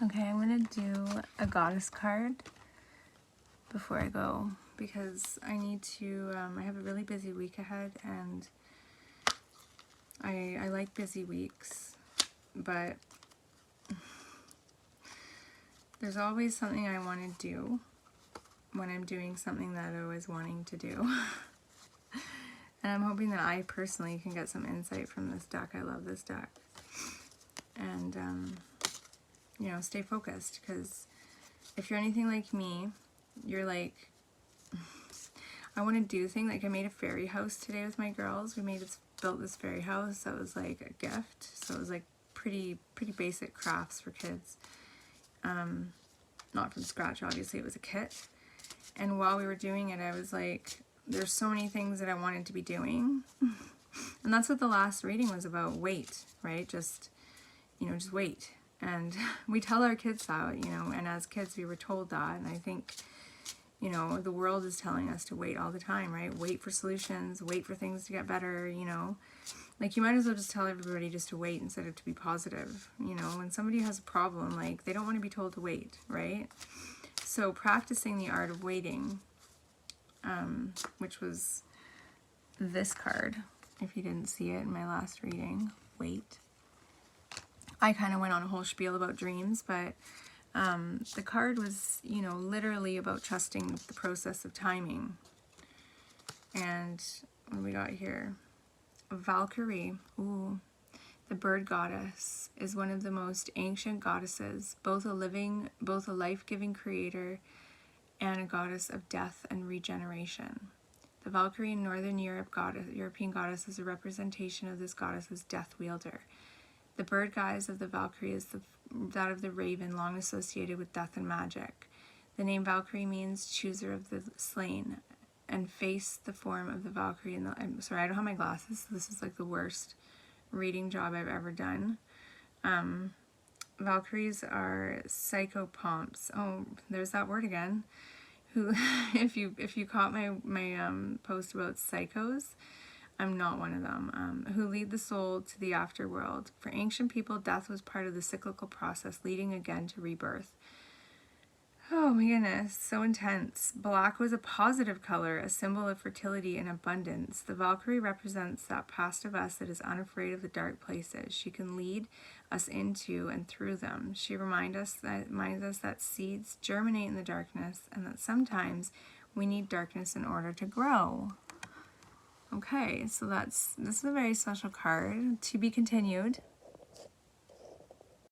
Okay, I'm gonna do a goddess card before I go because I need to, I have a really busy week ahead, and I like busy weeks, but there's always something I want to do when I'm doing something that I was wanting to do. And I'm hoping that I personally can get some insight from this deck. I love this deck. And, you know, stay focused, because if you're anything like me, you're like, I want to do things. Like I made a fairy house today with my girls. We built this fairy house that was like a gift. So it was like pretty basic crafts for kids. Not from scratch, obviously, it was a kit. And while we were doing it, I was like, there's so many things that I wanted to be doing. And that's what the last reading was about. Wait, right? Just, you know, just wait. And we tell our kids that, you know, and as kids we were told that. And I think, you know, the world is telling us to wait all the time, right? Wait for solutions, wait for things to get better, you know. Like, you might as well just tell everybody just to wait instead of to be positive. You know, when somebody has a problem, like, they don't want to be told to wait, right? So practicing the art of waiting, which was this card, if you didn't see it in my last reading, wait. I kind of went on a whole spiel about dreams, but the card was, you know, literally about trusting the process of timing. And what do we got here? Valkyrie, ooh, the bird goddess, is one of the most ancient goddesses, both a life-giving creator and a goddess of death and regeneration. The Valkyrie in Northern European goddess is a representation of this goddess's death wielder. The bird guise of the Valkyrie is that of the raven, long associated with death and magic. The name Valkyrie means chooser of the slain, and face the form of the Valkyrie. I'm sorry, I don't have my glasses, so this is like the worst reading job I've ever done. Valkyries are psychopomps. Oh, there's that word again. Who, if you caught my post about psychos, I'm not one of them, who lead the soul to the afterworld. For ancient people, death was part of the cyclical process, leading again to rebirth. Oh my goodness, so intense. Black was a positive color, a symbol of fertility and abundance. The Valkyrie represents that past of us that is unafraid of the dark places. She can lead us into and through them. She reminds us that seeds germinate in the darkness, and that sometimes we need darkness in order to grow. Okay, so this is a very special card. To be continued.